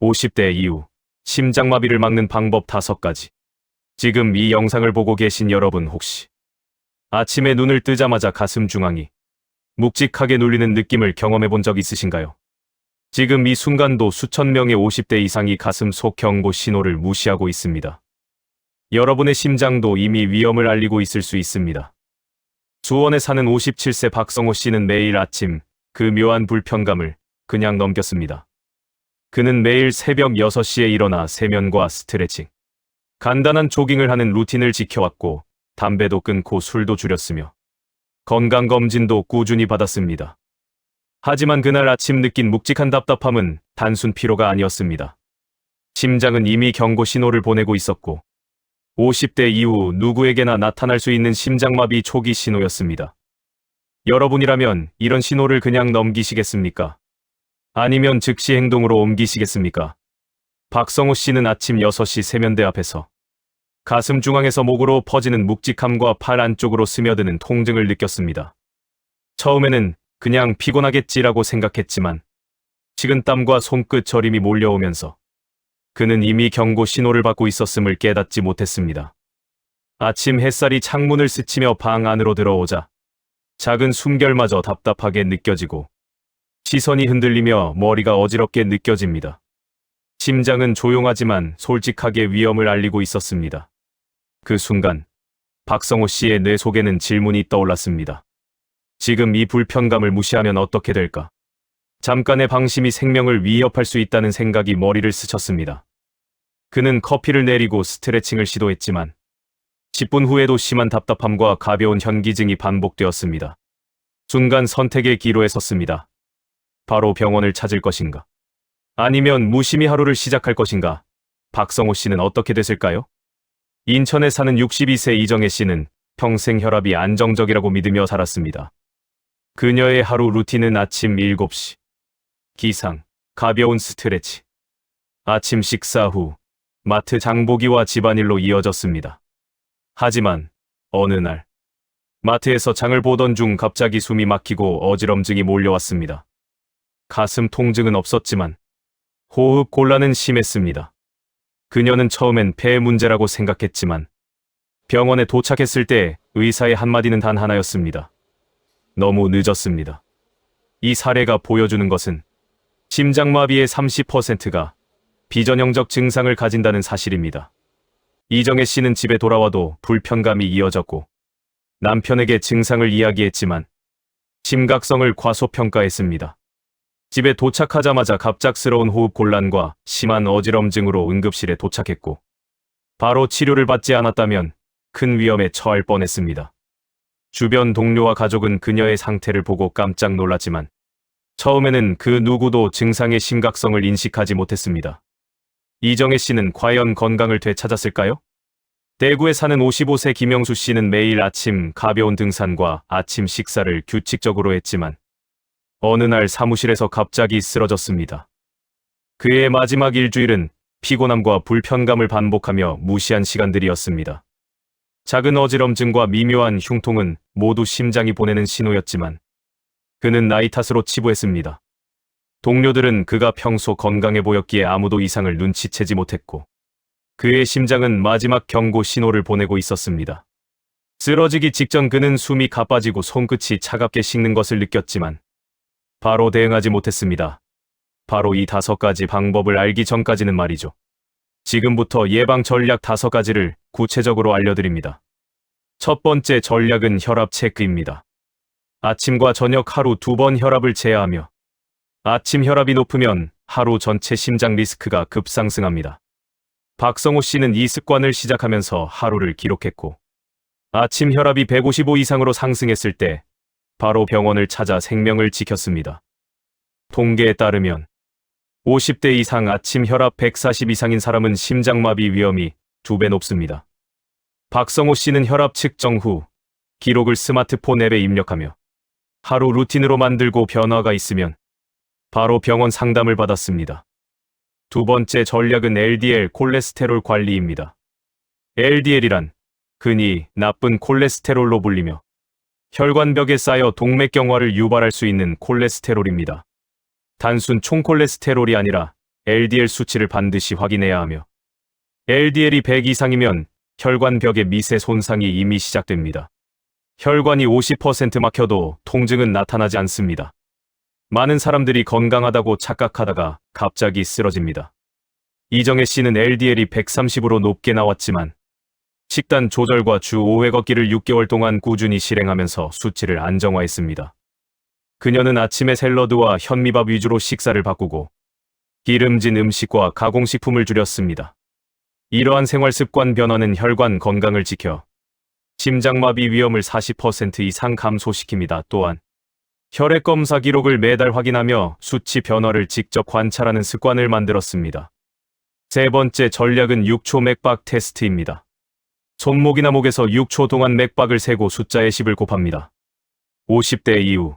50대 이후 심장마비를 막는 방법 5가지. 지금 이 영상을 보고 계신 여러분 혹시 아침에 눈을 뜨자마자 가슴 중앙이 묵직하게 눌리는 느낌을 경험해 본 적 있으신가요? 지금 이 순간도 수천 명의 50대 이상이 가슴 속 경고 신호를 무시하고 있습니다. 여러분의 심장도 이미 위험을 알리고 있을 수 있습니다. 수원에 사는 57세 박성호 씨는 매일 아침 그 묘한 불편감을 그냥 넘겼습니다. 그는 매일 새벽 6시에 일어나 세면과 스트레칭, 간단한 조깅을 하는 루틴을 지켜왔고 담배도 끊고 술도 줄였으며 건강검진도 꾸준히 받았습니다. 하지만 그날 아침 느낀 묵직한 답답함은 단순 피로가 아니었습니다. 심장은 이미 경고 신호를 보내고 있었고 50대 이후 누구에게나 나타날 수 있는 심장마비 초기 신호였습니다. 여러분이라면 이런 신호를 그냥 넘기시겠습니까? 아니면 즉시 행동으로 옮기시겠습니까? 박성호 씨는 아침 6시 세면대 앞에서 가슴 중앙에서 목으로 퍼지는 묵직함과 팔 안쪽으로 스며드는 통증을 느꼈습니다. 처음에는 그냥 피곤하겠지라고 생각했지만 식은땀과 손끝 저림이 몰려오면서 그는 이미 경고 신호를 받고 있었음을 깨닫지 못했습니다. 아침 햇살이 창문을 스치며 방 안으로 들어오자 작은 숨결마저 답답하게 느껴지고 시선이 흔들리며 머리가 어지럽게 느껴집니다. 심장은 조용하지만 솔직하게 위험을 알리고 있었습니다. 그 순간 박성호 씨의 뇌 속에는 질문이 떠올랐습니다. 지금 이 불편감을 무시하면 어떻게 될까? 잠깐의 방심이 생명을 위협할 수 있다는 생각이 머리를 스쳤습니다. 그는 커피를 내리고 스트레칭을 시도했지만 10분 후에도 심한 답답함과 가벼운 현기증이 반복되었습니다. 순간 선택의 기로에 섰습니다. 바로 병원을 찾을 것인가? 아니면 무심히 하루를 시작할 것인가? 박성호 씨는 어떻게 됐을까요? 인천에 사는 62세 이정혜 씨는 평생 혈압이 안정적이라고 믿으며 살았습니다. 그녀의 하루 루틴은 아침 7시 기상, 가벼운 스트레치, 아침 식사 후 마트 장보기와 집안일로 이어졌습니다. 하지만 어느 날 마트에서 장을 보던 중 갑자기 숨이 막히고 어지럼증이 몰려왔습니다. 가슴 통증은 없었지만 호흡 곤란은 심했습니다. 그녀는 처음엔 폐 문제라고 생각했지만 병원에 도착했을 때 의사의 한마디는 단 하나였습니다. 너무 늦었습니다. 이 사례가 보여주는 것은 심장마비의 30%가 비전형적 증상을 가진다는 사실입니다. 이정혜 씨는 집에 돌아와도 불편감이 이어졌고 남편에게 증상을 이야기했지만 심각성을 과소평가했습니다. 집에 도착하자마자 갑작스러운 호흡 곤란과 심한 어지럼증으로 응급실에 도착했고 바로 치료를 받지 않았다면 큰 위험에 처할 뻔했습니다. 주변 동료와 가족은 그녀의 상태를 보고 깜짝 놀랐지만 처음에는 그 누구도 증상의 심각성을 인식하지 못했습니다. 이정혜 씨는 과연 건강을 되찾았을까요? 대구에 사는 55세 김영수 씨는 매일 아침 가벼운 등산과 아침 식사를 규칙적으로 했지만 어느 날 사무실에서 갑자기 쓰러졌습니다. 그의 마지막 일주일은 피곤함과 불편감을 반복하며 무시한 시간들이었습니다. 작은 어지럼증과 미묘한 흉통은 모두 심장이 보내는 신호였지만 그는 나이 탓으로 치부했습니다. 동료들은 그가 평소 건강해 보였기에 아무도 이상을 눈치채지 못했고 그의 심장은 마지막 경고 신호를 보내고 있었습니다. 쓰러지기 직전 그는 숨이 가빠지고 손끝이 차갑게 식는 것을 느꼈지만 바로 대응하지 못했습니다. 바로 이 5가지 방법을 알기 전까지는 말이죠. 지금부터 예방 전략 5가지를 구체적으로 알려드립니다. 첫 번째 전략은 혈압 체크입니다. 아침과 저녁 하루 2번 혈압을 재야하며 아침 혈압이 높으면 하루 전체 심장 리스크가 급상승합니다. 박성호 씨는 이 습관을 시작하면서 하루를 기록했고 아침 혈압이 155 이상으로 상승했을 때 바로 병원을 찾아 생명을 지켰습니다. 통계에 따르면 50대 이상 아침 혈압 140 이상인 사람은 심장마비 위험이 2배 높습니다. 박성호 씨는 혈압 측정 후 기록을 스마트폰 앱에 입력하며 하루 루틴으로 만들고 변화가 있으면 바로 병원 상담을 받았습니다. 두 번째 전략은 LDL 콜레스테롤 관리입니다. LDL이란 흔히 나쁜 콜레스테롤로 불리며 혈관벽에 쌓여 동맥경화를 유발할 수 있는 콜레스테롤입니다. 단순 총콜레스테롤이 아니라 LDL 수치를 반드시 확인해야 하며 LDL이 100 이상이면 혈관벽의 미세 손상이 이미 시작됩니다. 혈관이 50% 막혀도 통증은 나타나지 않습니다. 많은 사람들이 건강하다고 착각하다가 갑자기 쓰러집니다. 이정혜 씨는 LDL이 130으로 높게 나왔지만 식단 조절과 주 5회 걷기를 6개월 동안 꾸준히 실행하면서 수치를 안정화했습니다. 그녀는 아침에 샐러드와 현미밥 위주로 식사를 바꾸고 기름진 음식과 가공식품을 줄였습니다. 이러한 생활 습관 변화는 혈관 건강을 지켜 심장마비 위험을 40% 이상 감소시킵니다. 또한 혈액 검사 기록을 매달 확인하며 수치 변화를 직접 관찰하는 습관을 만들었습니다. 세 번째 전략은 6초 맥박 테스트입니다. 손목이나 목에서 6초 동안 맥박을 세고 숫자의 10을 곱합니다. 50대 이후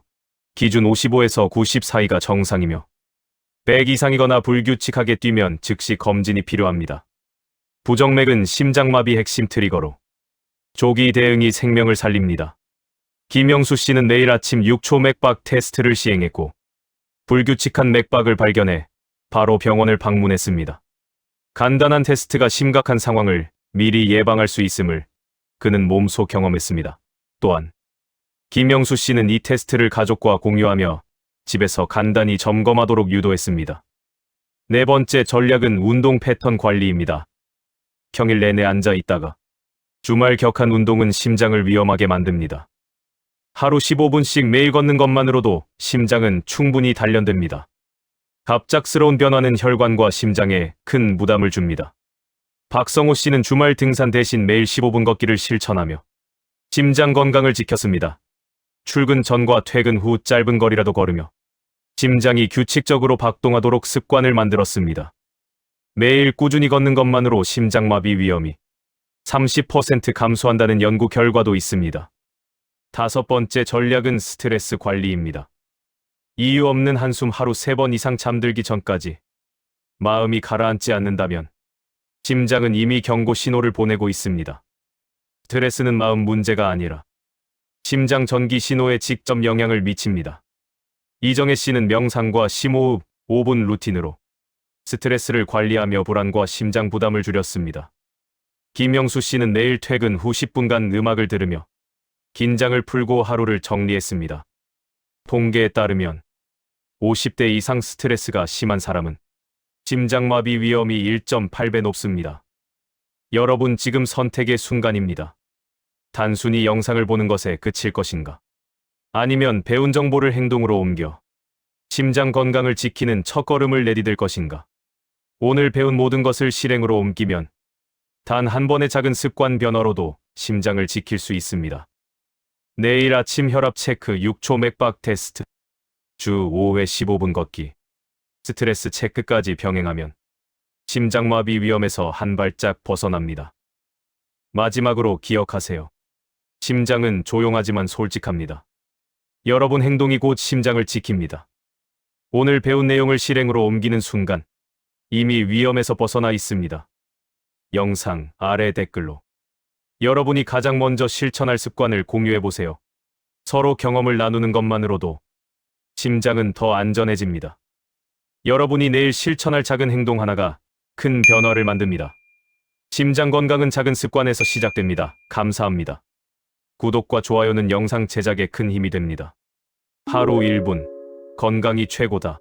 기준 55에서 90 사이가 정상이며 100 이상이거나 불규칙하게 뛰면 즉시 검진이 필요합니다. 부정맥은 심장마비 핵심 트리거로 조기 대응이 생명을 살립니다. 김영수 씨는 매일 아침 6초 맥박 테스트를 시행했고 불규칙한 맥박을 발견해 바로 병원을 방문했습니다. 간단한 테스트가 심각한 상황을 미리 예방할 수 있음을 그는 몸소 경험했습니다. 또한 김영수 씨는 이 테스트를 가족과 공유하며 집에서 간단히 점검하도록 유도했습니다. 네 번째 전략은 운동 패턴 관리입니다. 평일 내내 앉아 있다가 주말 격한 운동은 심장을 위험하게 만듭니다. 하루 15분씩 매일 걷는 것만으로도 심장은 충분히 단련됩니다. 갑작스러운 변화는 혈관과 심장에 큰 부담을 줍니다. 박성호 씨는 주말 등산 대신 매일 15분 걷기를 실천하며 심장 건강을 지켰습니다. 출근 전과 퇴근 후 짧은 거리라도 걸으며 심장이 규칙적으로 박동하도록 습관을 만들었습니다. 매일 꾸준히 걷는 것만으로 심장마비 위험이 30% 감소한다는 연구 결과도 있습니다. 다섯 번째 전략은 스트레스 관리입니다. 이유 없는 한숨 하루 3번 이상 잠들기 전까지 마음이 가라앉지 않는다면 심장은 이미 경고 신호를 보내고 있습니다. 스트레스는 마음 문제가 아니라 심장 전기 신호에 직접 영향을 미칩니다. 이정혜 씨는 명상과 심호흡 5분 루틴으로 스트레스를 관리하며 불안과 심장 부담을 줄였습니다. 김영수 씨는 매일 퇴근 후 10분간 음악을 들으며 긴장을 풀고 하루를 정리했습니다. 통계에 따르면 50대 이상 스트레스가 심한 사람은 심장마비 위험이 1.8배 높습니다. 여러분 지금 선택의 순간입니다. 단순히 영상을 보는 것에 그칠 것인가? 아니면 배운 정보를 행동으로 옮겨 심장 건강을 지키는 첫걸음을 내디딜 것인가? 오늘 배운 모든 것을 실행으로 옮기면 단 한 번의 작은 습관 변화로도 심장을 지킬 수 있습니다. 내일 아침 혈압 체크 6초 맥박 테스트, 주 5회 15분 걷기, 스트레스 체크까지 병행하면 심장마비 위험에서 한 발짝 벗어납니다. 마지막으로 기억하세요. 심장은 조용하지만 솔직합니다. 여러분 행동이 곧 심장을 지킵니다. 오늘 배운 내용을 실행으로 옮기는 순간 이미 위험에서 벗어나 있습니다. 영상 아래 댓글로 여러분이 가장 먼저 실천할 습관을 공유해보세요. 서로 경험을 나누는 것만으로도 심장은 더 안전해집니다. 여러분이 내일 실천할 작은 행동 하나가 큰 변화를 만듭니다. 심장 건강은 작은 습관에서 시작됩니다. 감사합니다. 구독과 좋아요는 영상 제작에 큰 힘이 됩니다. 하루 1분, 건강이 최고다.